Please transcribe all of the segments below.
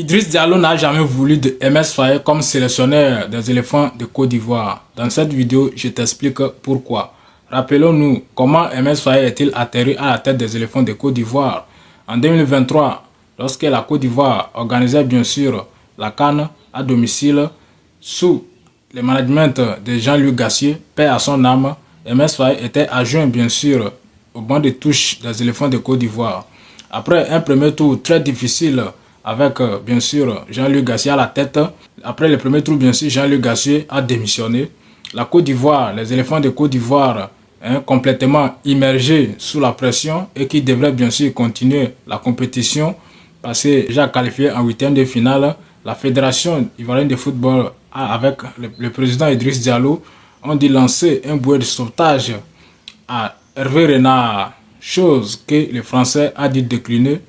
Idriss Diallo n'a jamais voulu de MS Faye comme sélectionneur des éléphants de Côte d'Ivoire. Dans cette vidéo, je t'explique pourquoi. Rappelons-nous comment MS Faye est-il atterri à la tête des éléphants de Côte d'Ivoire. En 2023, lorsque la Côte d'Ivoire organisait bien sûr la CAN à domicile sous le management de Jean-Luc Gassier, paix à son âme, MS Faye était adjoint bien sûr au banc de touche des éléphants de Côte d'Ivoire. Après un premier tour très difficile avec bien sûr Jean-Luc Gassier à la tête, après le premier tour bien sûr Jean-Luc Gassier a démissionné. La Côte d'Ivoire, les éléphants de Côte d'Ivoire complètement immergés sous la pression et qui devraient bien sûr continuer la compétition parce que déjà qualifié en huitième de finale, la Fédération ivoirienne de football avec le président Idriss Diallo ont dû lancer un bouée de sauvetage à Hervé Renard, chose que les Français ont dû décliner.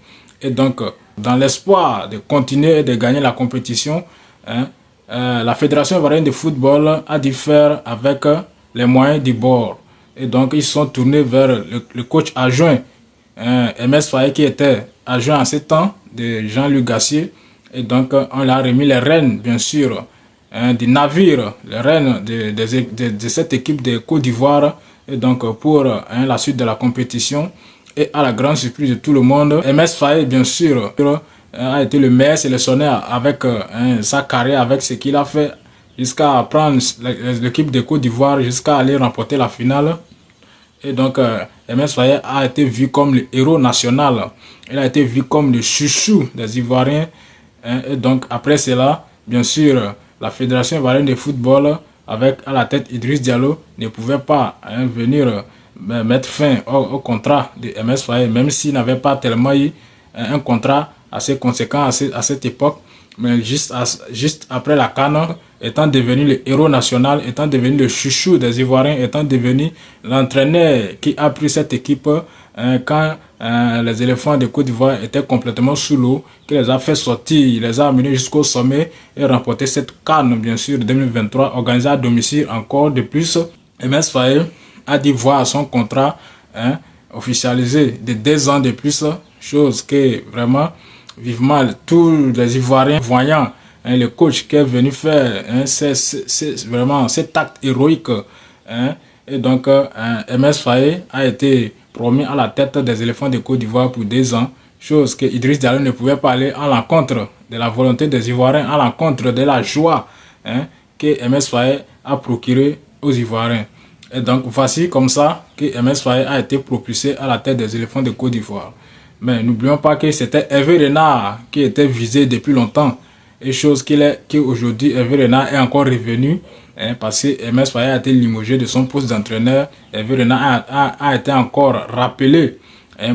Et donc, dans l'espoir de continuer et de gagner la compétition, la Fédération ivoirienne de football a dû faire avec les moyens du bord. Et donc, ils sont tournés vers le coach adjoint, MS Faye, qui était adjoint en ce temps de Jean-Luc Gassier. Et donc, on leur a remis les rênes, bien sûr, du navire, les rênes de cette équipe de Côte d'Ivoire. Et donc, pour la suite de la compétition, et à la grande surprise de tout le monde, MS Faye, bien sûr, a été le meilleur sélectionneur avec sa carrière, avec ce qu'il a fait, jusqu'à prendre l'équipe de Côte d'Ivoire, jusqu'à aller remporter la finale. Et donc, MS Faye a été vu comme le héros national. Il a été vu comme le chouchou des Ivoiriens. Et donc, après cela, bien sûr, la Fédération ivoirienne de football, avec à la tête Idriss Diallo, ne pouvait pas venir mettre fin au contrat de MS Faye, même s'il n'avait pas tellement eu un contrat assez conséquent à cette époque. Mais juste après la CAN, étant devenu le héros national, étant devenu le chouchou des Ivoiriens, étant devenu l'entraîneur qui a pris cette équipe quand les éléphants de Côte d'Ivoire étaient complètement sous l'eau, qui les a fait sortir, les a amenés jusqu'au sommet et remporter cette CAN, bien sûr, 2023, organisée à domicile encore de plus. MS Faye a dit voir son contrat officialisé de 2 ans de plus, chose que vraiment vivement tous les Ivoiriens voyant le coach qui est venu faire c'est vraiment cet acte héroïque. Et donc MS Faye a été promu à la tête des éléphants de Côte d'Ivoire pour 2 ans, chose que Idriss Diallo ne pouvait pas aller à l'encontre de la volonté des Ivoiriens, à l'encontre de la joie que MS Faye a procuré aux Ivoiriens. Et donc, voici comme ça que MS Faye a été propulsé à la tête des éléphants de Côte d'Ivoire. Mais n'oublions pas que c'était Hervé Renard qui était visé depuis longtemps. Et chose qu'aujourd'hui, Hervé Renard est encore revenu parce que MS Faye a été limogé de son poste d'entraîneur. Hervé Renard a été encore rappelé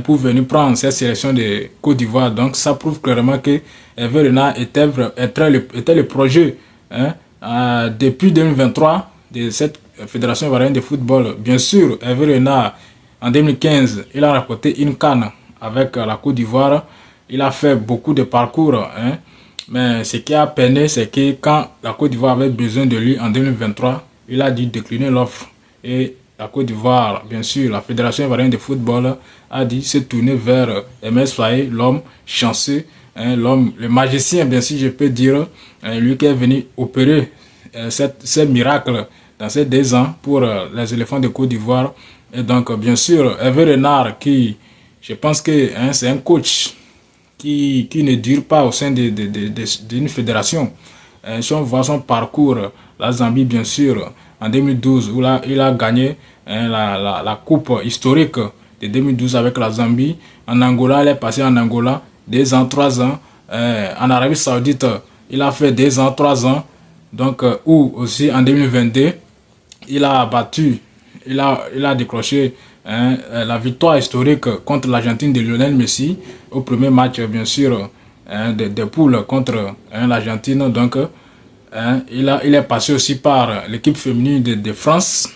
pour venir prendre cette sélection de Côte d'Ivoire. Donc, ça prouve clairement que Hervé Renard était le projet depuis 2023 de cette Fédération ivoirienne de football. Bien sûr, Hervé Renard, en 2015, il a rapporté une CAN avec la Côte d'Ivoire. Il a fait beaucoup de parcours. Mais ce qui a peiné, c'est que quand la Côte d'Ivoire avait besoin de lui en 2023, il a dû décliner l'offre. Et la Côte d'Ivoire, bien sûr, la Fédération ivoirienne de football a dit se tourner vers MS Faye, l'homme chanceux, l'homme, le magicien, bien sûr, je peux dire, lui qui est venu opérer ce miracle dans ces 2 ans pour les éléphants de Côte d'Ivoire. Et donc, bien sûr, Hervé Renard, qui, je pense que c'est un coach qui ne dure pas au sein d'une fédération. Si on voit son parcours, la Zambie, bien sûr, en 2012, où là, il a gagné la coupe historique de 2012 avec la Zambie. En Angola, il est passé en Angola 2 ans, 3 ans. En Arabie Saoudite, il a fait 2 ans, 3 ans. Donc, où aussi en 2022, il a décroché la victoire historique contre l'Argentine de Lionel Messi au premier match, bien sûr, des poules contre l'Argentine. Donc, il est passé aussi par l'équipe féminine de France.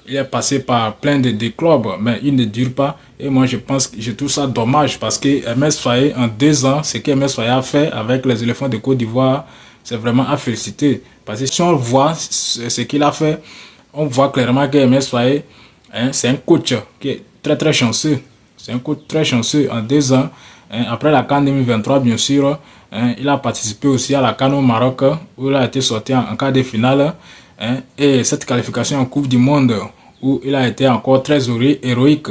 Il est passé par plein de clubs, mais il ne dure pas. Et moi, je trouve ça dommage parce que MS Faye, en 2 ans, ce que MS Faye a fait avec les éléphants de Côte d'Ivoire, c'est vraiment à féliciter. Parce que si on voit ce qu'il a fait, on voit clairement que MS Faye, c'est un coach qui est très très chanceux. C'est un coach très chanceux en 2 ans. Après la CAN 2023, bien sûr, Hein. Il a participé aussi à la CAN au Maroc où il a été sorti en quart de finale. Hein. Et cette qualification en Coupe du Monde où il a été encore très héroïque.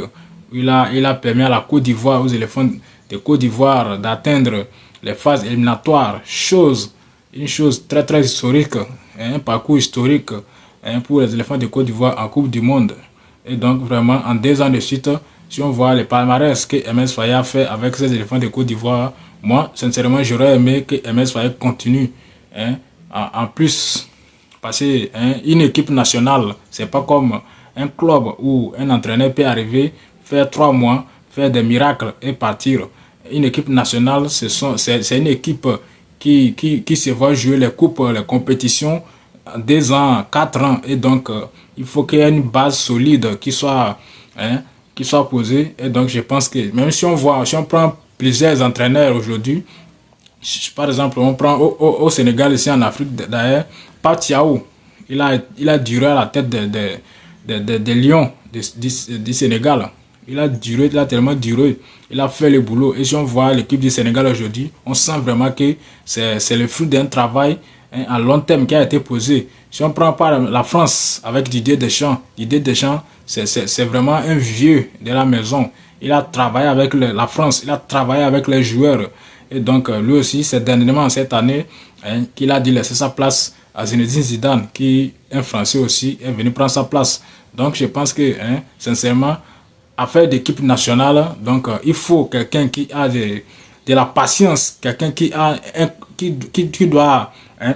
Il a permis à la Côte d'Ivoire, aux éléphants de Côte d'Ivoire d'atteindre les phases éliminatoires. Une chose très très historique, un parcours historique pour les éléphants de Côte d'Ivoire en Coupe du Monde. Et donc vraiment en 2 ans de suite, si on voit les palmarès que MS Faye a fait avec ces éléphants de Côte d'Ivoire, moi sincèrement j'aurais aimé que MS Faye continue. En plus, parce qu'une équipe nationale, c'est pas comme un club où un entraîneur peut arriver, faire 3 mois, faire des miracles et partir. Une équipe nationale, c'est une équipe qui se va jouer les coupes, les compétitions 2 ans, 4 ans. Et donc, il faut qu'il y ait une base solide qui soit posée. Et donc, je pense que même si on prend plusieurs entraîneurs aujourd'hui, par exemple, on prend au Sénégal, ici en Afrique, d'ailleurs, Patiao, il a duré à la tête des Lions du Sénégal. Il a tellement duré. Il a fait le boulot. Et si on voit l'équipe du Sénégal aujourd'hui, on sent vraiment que c'est le fruit d'un travail à long terme qui a été posé. Si on prend par la France avec Didier Deschamps, c'est vraiment un vieux de la maison. Il a travaillé avec la France, il a travaillé avec les joueurs. Et donc, lui aussi, c'est dernièrement cette année qu'il a dû laisser sa place à Zinedine Zidane, qui est un Français aussi, est venu prendre sa place. Donc, je pense que, sincèrement, affaire d'équipe nationale, donc il faut quelqu'un qui a de la patience, quelqu'un qui doit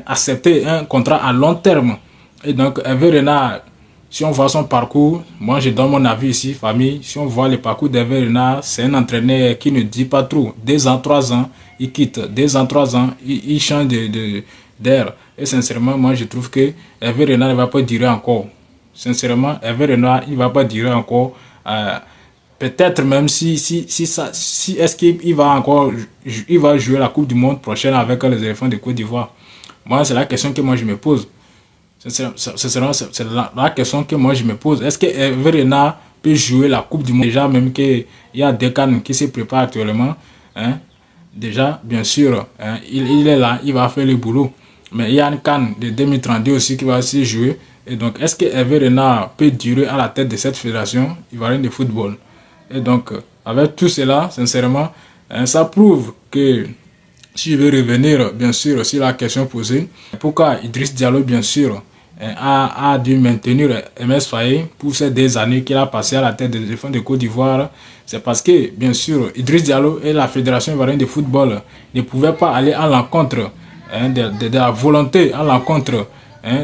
accepter un contrat à long terme. Et donc, Hervé Renard, si on voit son parcours, moi je donne mon avis ici, famille, si on voit le parcours d'Hervé Renard, c'est un entraîneur qui ne dit pas trop. 2 ans, 3 ans, il quitte. 2 ans, 3 ans, il change d'air. Et sincèrement, moi je trouve que Hervé Renard ne va pas durer encore. Sincèrement, Hervé Renard, il ne va pas durer encore. Peut-être même si est-ce qu'il va jouer la Coupe du Monde prochaine avec les éléphants de Côte d'Ivoire. Moi, c'est la question que moi je me pose. C'est la question que moi je me pose. Est-ce que Hervé Renard peut jouer la Coupe du Monde déjà, même qu'il y a des CAN qui se préparent actuellement, déjà, bien sûr, il est là, il va faire le boulot. Mais il y a une CAN de 2032 aussi qui va aussi jouer. Et donc, est-ce que Hervé Renard peut durer à la tête de cette fédération ivoirienne de football? Et donc, avec tout cela, sincèrement, ça prouve que si je veux revenir, bien sûr, sur la question posée, pourquoi Idriss Diallo, bien sûr, a dû maintenir MS Faye pour ces 2 années qu'il a passé à la tête des éléphants de Côte d'Ivoire, c'est parce que, bien sûr, Idriss Diallo et la Fédération ivoirienne de football ne pouvaient pas aller à l'encontre de la volonté, à l'encontre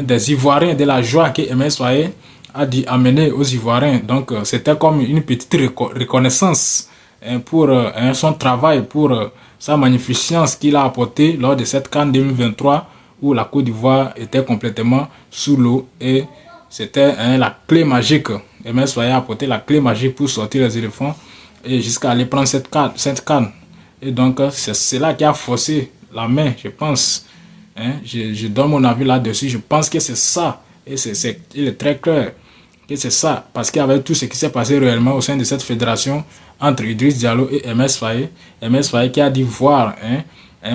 des Ivoiriens, de la joie que MS Faye a dû amener aux Ivoiriens. Donc, c'était comme une petite reconnaissance pour son travail, pour sa magnificence qu'il a apportée lors de cette CAN 2023 où la Côte d'Ivoire était complètement sous l'eau et c'était la clé magique. MS Faye a apporté la clé magique pour sortir les éléphants et jusqu'à aller prendre cette CAN. Et donc, c'est cela qui a forcé la main, je pense. Je donne mon avis là-dessus. Je pense que c'est ça. Et il est très clair que c'est ça. Parce qu'avec tout ce qui s'est passé réellement au sein de cette fédération entre Idriss Diallo et MS Faye qui a dû voir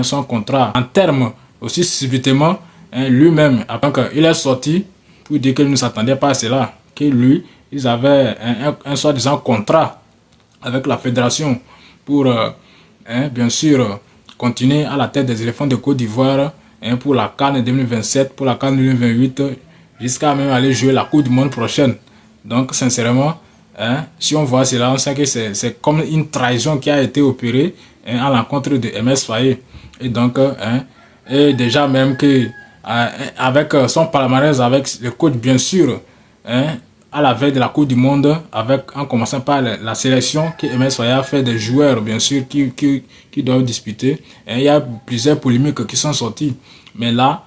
son contrat en termes aussi subitement, lui-même, après qu'il est sorti pour dire qu'il ne s'attendait pas à cela, que lui, ils avaient un soi-disant contrat avec la fédération pour, bien sûr, continuer à la tête des éléphants de Côte d'Ivoire pour la CAN 2027, pour la CAN 2028, jusqu'à même aller jouer la Coupe du Monde prochaine. Donc, sincèrement, si on voit cela, on sait que c'est comme une trahison qui a été opérée à l'encontre de MS Faye. Et donc, et déjà même que avec son palmarès, avec le coach bien sûr, à la veille de la Coupe du Monde, en commençant par la sélection que MS Faye a fait des joueurs bien sûr qui doivent disputer. Il y a plusieurs polémiques qui sont sorties. Mais là,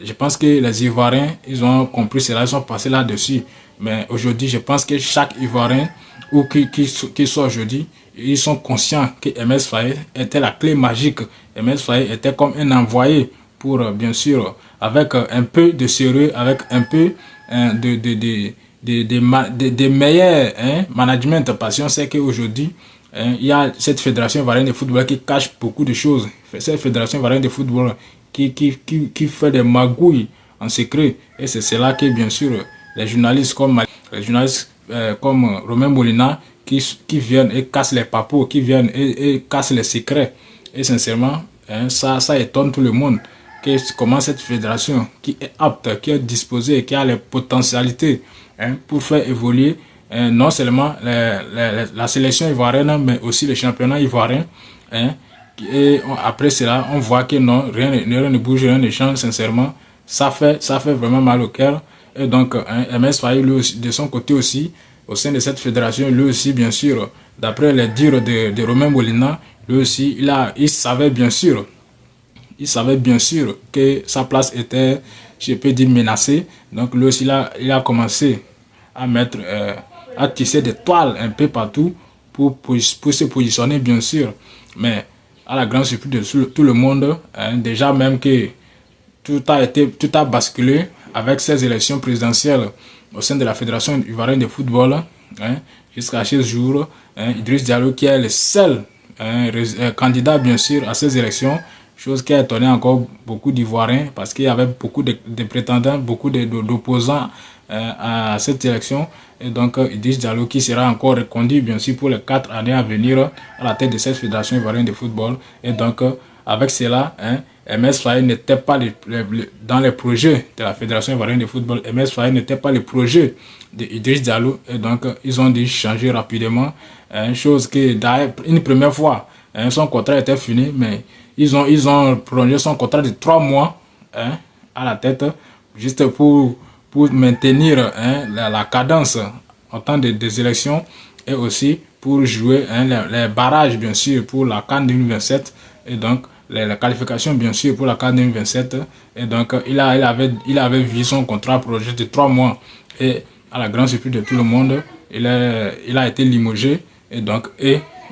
je pense que les Ivoiriens, ils ont compris cela, ils sont passés là-dessus. Mais aujourd'hui, je pense que chaque Ivoirien, ou qui soit aujourd'hui, ils sont conscients que MS Faye était la clé magique. MS Faye était comme un envoyé pour, bien sûr, avec un peu de sérieux, avec un peu de meilleurs management. Parce qu'on sait qu'aujourd'hui, Il y a cette fédération ivoirienne de football qui cache beaucoup de choses. Cette fédération ivoirienne de football qui fait des magouilles en secret. Et c'est cela que, bien sûr, les journalistes comme Romain Molina qui viennent et cassent les papos, qui viennent et cassent les secrets. Et sincèrement, ça étonne tout le monde. Comment cette fédération qui est apte, qui est disposée, qui a les potentialités pour faire évoluer non seulement la sélection ivoirienne, mais aussi le championnat ivoirien. Et après cela, on voit que non, rien ne bouge, rien ne change, sincèrement. Ça fait vraiment mal au cœur. Et donc, MS Faye, lui aussi, de son côté aussi, au sein de cette fédération, lui aussi, bien sûr, d'après les dires de Romain Molina, lui aussi, il savait bien sûr que sa place était, je peux dire, menacée. Donc, lui aussi, il a commencé à tisser des toiles un peu partout pour se positionner, bien sûr. Mais à la grande surprise de tout le monde, déjà même que tout a basculé avec ces élections présidentielles au sein de la Fédération ivoirienne de football, jusqu'à ce jour, Idriss Diallo, qui est le seul candidat, bien sûr, à ces élections, chose qui a étonné encore beaucoup d'Ivoiriens parce qu'il y avait beaucoup de prétendants, beaucoup d'opposants à cette élection. Et donc, Idriss Diallo qui sera encore reconduit, bien sûr, pour les 4 années à venir à la tête de cette Fédération ivoirienne de football. Et donc, avec cela, MS Faye n'était pas dans les projets de la Fédération ivoirienne de football. MS Faye n'était pas le projet d'Idriss Diallo. Et donc, ils ont dû changer rapidement. Chose que, d'ailleurs, une première fois, son contrat était fini, mais ils ont prolongé son contrat de 3 mois à la tête, juste pour maintenir la cadence en temps des élections et aussi pour jouer les barrages, bien sûr, pour la CAN 2027. Et donc, les qualifications, bien sûr, pour la CAN 2027. Et donc, il avait vu son contrat prolongé de 3 mois. Et à la grande surprise de tout le monde, il a été limogé. Et donc,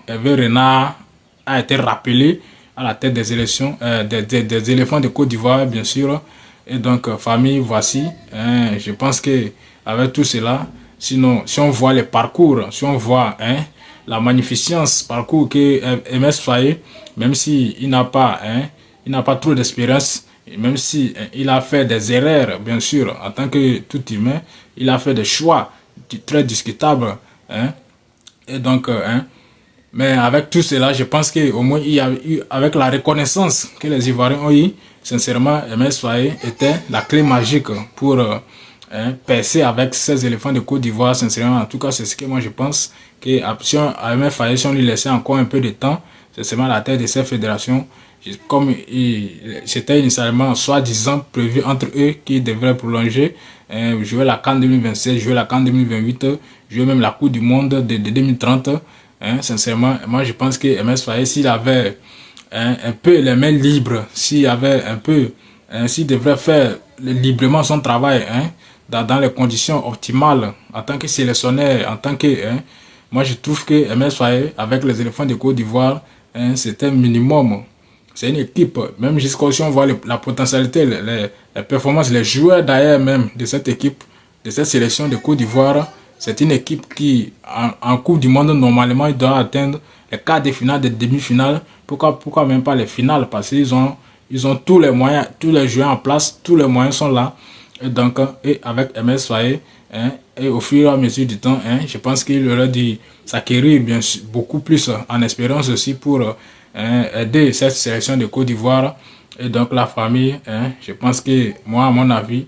Hervé Renard a été rappelé à la tête des élections, des éléphants de Côte d'Ivoire, bien sûr. Et donc, famille, voici. Je pense qu'avec tout cela, sinon, si on voit les parcours, si on voit la magnificence parcours que MS Faye, même s'il n'a pas trop d'expérience, même si il a fait des erreurs, bien sûr, en tant que tout humain, il a fait des choix très discutables. Et donc, mais avec tout cela, je pense qu'au moins, il y a eu, avec la reconnaissance que les Ivoiriens ont eu, sincèrement, MS Faye était la clé magique pour percer avec ces éléphants de Côte d'Ivoire. Sincèrement, en tout cas, c'est ce que moi je pense. Que si MS Faye, si on lui laissait encore un peu de temps, sincèrement, à la tête de ces fédérations, comme c'était initialement soi-disant prévu entre eux qui devraient prolonger, jouer la CAN 2027, jouer la CAN 2028, jouer même la Coupe du Monde de 2030. Sincèrement, moi je pense que MS Faye, s'il avait un peu les mains libres, s'il devrait faire librement son travail dans les conditions optimales en tant que sélectionneur, en tant que moi je trouve que MS Faye avec les éléphants de Côte d'Ivoire, c'était un minimum. C'est une équipe, même jusqu'à si on voit la potentialité, les performances, les joueurs d'ailleurs même de cette équipe, de cette sélection de Côte d'Ivoire. C'est une équipe qui, en Coupe du Monde, normalement, il doit atteindre les quarts de finale, des demi-finales. Pourquoi même pas les finales? Parce qu'ils ont tous les moyens, tous les joueurs en place, tous les moyens sont là. Et donc, et avec MS Faye, et au fur et à mesure du temps, je pense qu'il aurait dû s'acquérir beaucoup plus en espérance aussi pour aider cette sélection de Côte d'Ivoire. Et donc, la famille, je pense que, moi, à mon avis,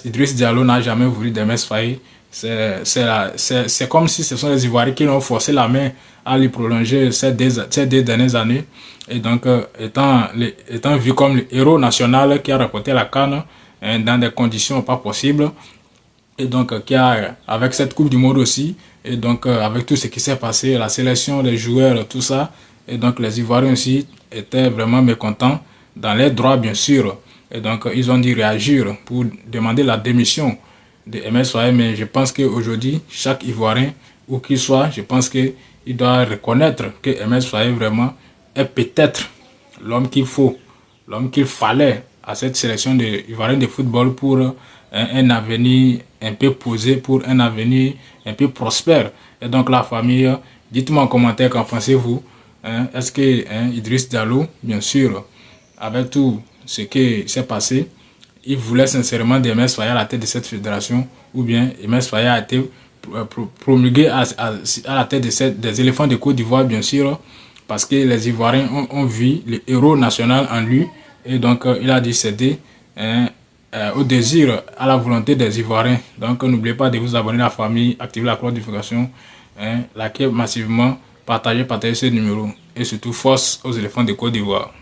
Idriss Diallo n'a jamais voulu d'MS Faye. C'est comme si ce sont les Ivoiriens qui l'ont forcé la main à lui prolonger ces deux dernières années. Et donc, étant vu comme le héros national qui a rapporté la CAN dans des conditions pas possibles, et donc avec cette Coupe du Monde aussi, et donc avec tout ce qui s'est passé, la sélection, les joueurs, tout ça, et donc les Ivoiriens aussi étaient vraiment mécontents, dans les droits bien sûr. Et donc, ils ont dû réagir pour demander la démission de MS Faye, mais je pense qu'aujourd'hui, chaque Ivoirien, où qu'il soit, je pense qu'il doit reconnaître que MS Faye vraiment est peut-être l'homme qu'il faut, l'homme qu'il fallait à cette sélection d'Ivoiriens de football pour un avenir un peu posé, pour un avenir un peu prospère. Et donc la famille, Dites-moi en commentaire qu'en pensez-vous. Est-ce que Idriss Diallo, bien sûr, avec tout ce qui s'est passé, il voulait sincèrement d'Emerse Faé à la tête de cette fédération, ou bien Emerse Faé a été promulgué à la tête des éléphants de Côte d'Ivoire, bien sûr, parce que les Ivoiriens ont vu le héros national en lui, et donc il a dû céder au désir, à la volonté des Ivoiriens. Donc n'oubliez pas de vous abonner à la famille, activer la cloche de notification, likez massivement, partagez ce numéro, et surtout force aux éléphants de Côte d'Ivoire.